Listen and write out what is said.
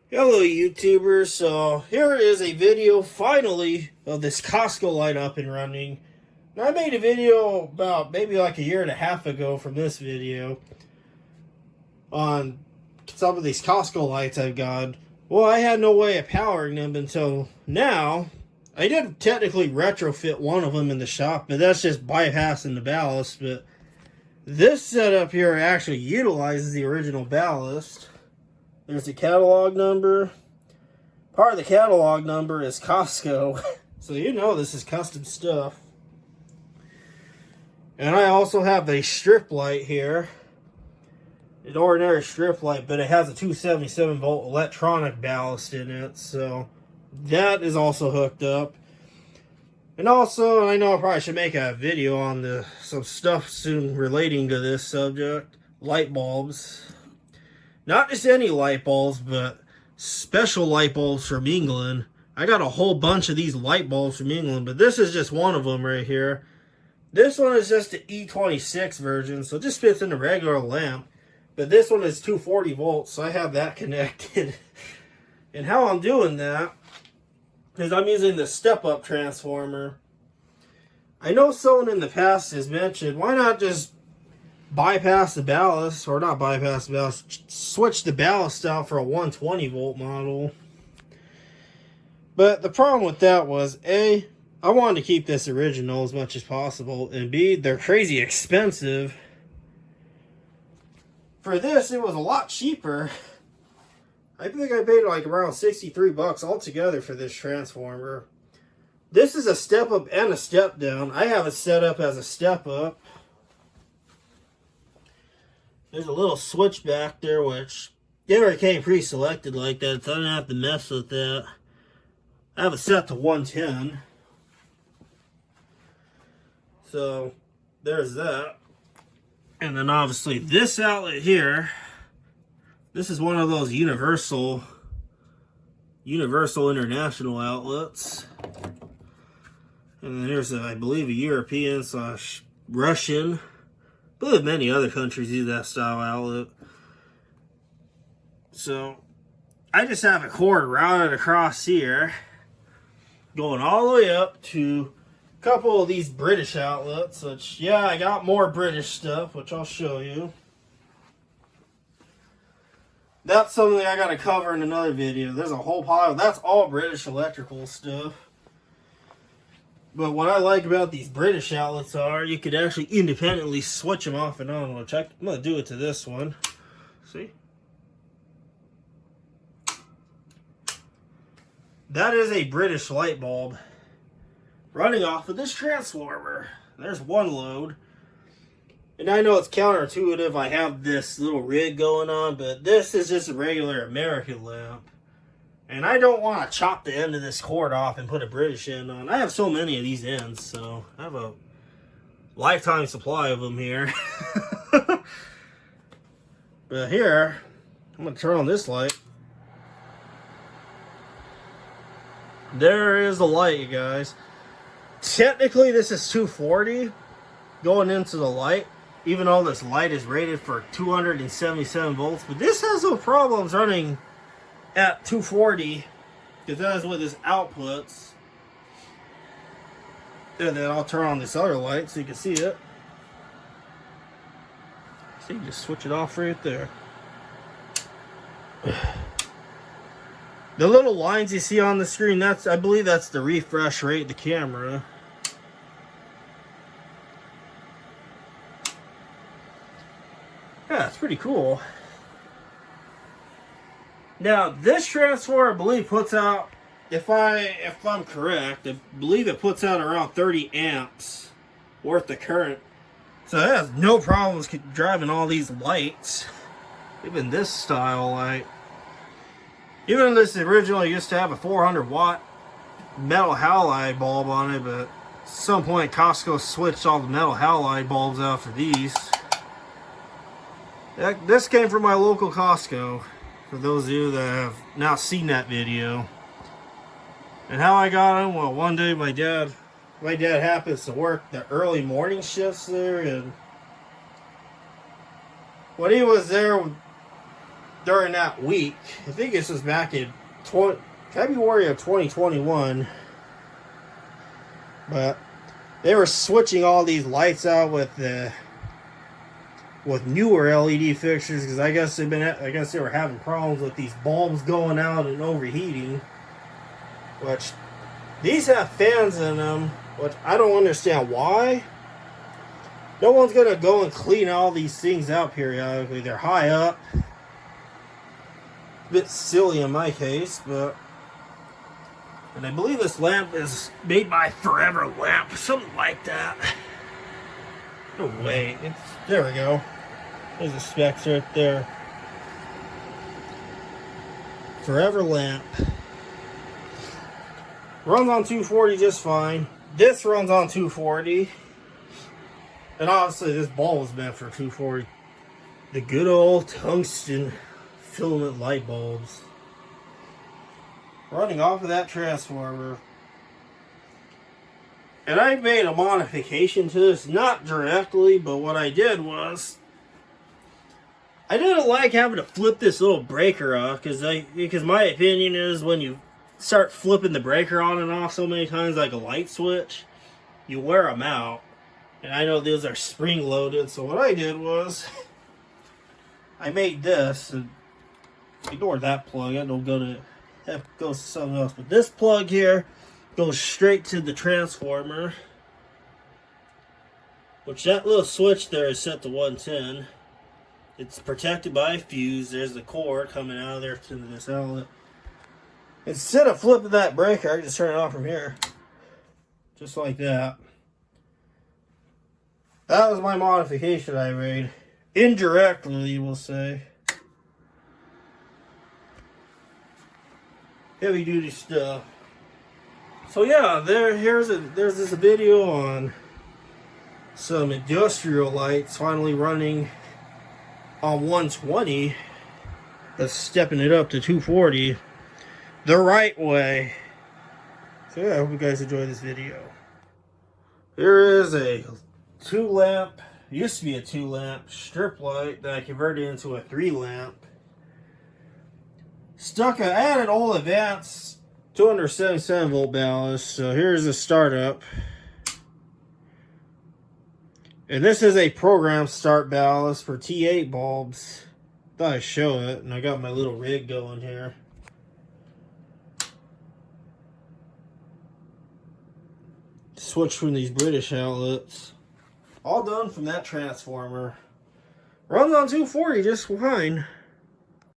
Hello YouTubers, so here is a video finally of this Costco light up and running. Now, I made a video about maybe like a year and a half ago from this video on some of these Costco lights I've got. Well, I had no way of powering them until now. I did technically retrofit one of them in the shop, but that's just bypassing the ballast. But this setup here actually utilizes the original ballast. There's the catalog number. Part of the catalog number is Costco. So you know this is custom stuff. And I also have a strip light here. An ordinary strip light, but it has a 277 volt electronic ballast in it. So that is also hooked up. And also, I know I probably should make a video on some stuff soon relating to this subject. Light bulbs. Not just any light bulbs, but special light bulbs from England. I got a whole bunch of these light bulbs from England, but this is just one of them right here. This one is just the E26 version, so it just fits in a regular lamp. But this one is 240 volts, so I have that connected. And how I'm doing that is I'm using the step-up transformer. I know someone in the past has mentioned, why not just bypass the ballast, or not bypass the ballast, switch the ballast out for a 120 volt model. But the problem with that was, A, I wanted to keep this original as much as possible, and B, they're crazy expensive. For this, it was a lot cheaper. I think I paid like around 63 bucks altogether for this transformer. This is a step up and a step down. I have it set up as a step up. There's a little switch back there, which it already came pre-selected like that, so I don't have to mess with that. I have it set to 110. So, there's that. And then obviously this outlet here, this is one of those universal international outlets. And then there's, I believe, a European / Russian. I believe many other countries use that style outlet. So, I just have a cord routed across here, going all the way up to a couple of these British outlets, which, yeah, I got more British stuff, which I'll show you. That's something I gotta cover in another video. There's a whole pile. That's all British electrical stuff. But what I like about these British outlets are you could actually independently switch them off and on, which I'm going to do it to this one. See? That is a British light bulb running off of this transformer. There's one load. And I know it's counterintuitive. I have this little rig going on, but this is just a regular American lamp. And I don't want to chop the end of this cord off and put a British end on. I have so many of these ends, so I have a lifetime supply of them here. But here, I'm going to turn on this light. There is the light, you guys. Technically, this is 240 going into the light, even though this light is rated for 277 volts. But this has no problems running at 240, because that is what this outputs. And then I'll turn on this other light so you can see it. See, you just switch it off right there. The little lines you see on the screen, I believe that's the refresh rate of the camera. Yeah, it's pretty cool. Now, this transformer, I believe, puts out, if I'm correct, I believe it puts out around 30 amps worth of current. So it has no problems driving all these lights. Even this style light. Even this originally used to have a 400 watt metal halide bulb on it, but at some point Costco switched all the metal halide bulbs out for these. This came from my local Costco. For those of you that have now seen that video. And how I got them, well, one day my dad happens to work the early morning shifts there, and when he was there during that week. I think this was back in February of 2021. But they were switching all these lights out with newer LED fixtures, because I guess they were having problems with these bulbs going out and overheating. Which these have fans in them, which I don't understand why. No one's gonna go and clean all these things out periodically. They're high up. A bit silly in my case, but. And I believe this lamp is made by Forever Lamp, something like that. No way. There we go. There's the specs right there. Forever Lamp. Runs on 240 just fine. This runs on 240. And obviously this bulb was meant for 240. The good old tungsten filament light bulbs. Running off of that transformer. And I made a modification to this, not directly, but what I did was I didn't like having to flip this little breaker off, because my opinion is when you start flipping the breaker on and off so many times like a light switch, you wear them out. And I know these are spring loaded, so what I did was I made this, and ignore that plug, I don't go to that goes to something else. But this plug here goes straight to the transformer, which that little switch there is set to 110. It's protected by a fuse. There's the cord coming out of there to this outlet. Instead of flipping that breaker, I can just turn it off from here. Just like that. That was my modification I made. Indirectly, we'll say. Heavy duty stuff. So yeah, there's this video on some industrial lights finally running on 120. That's stepping it up to 240 the right way. So yeah, I hope you guys enjoy this video. Here is a 2-lamp, used to be a 2-lamp strip light that I converted into a 3-lamp. I added all advanced 277 volt ballast. So here's the startup. And this is a program start ballast for T8 bulbs. Thought I'd show it, and I got my little rig going here. Switch from these British outlets. All done from that transformer. Runs on 240 just fine.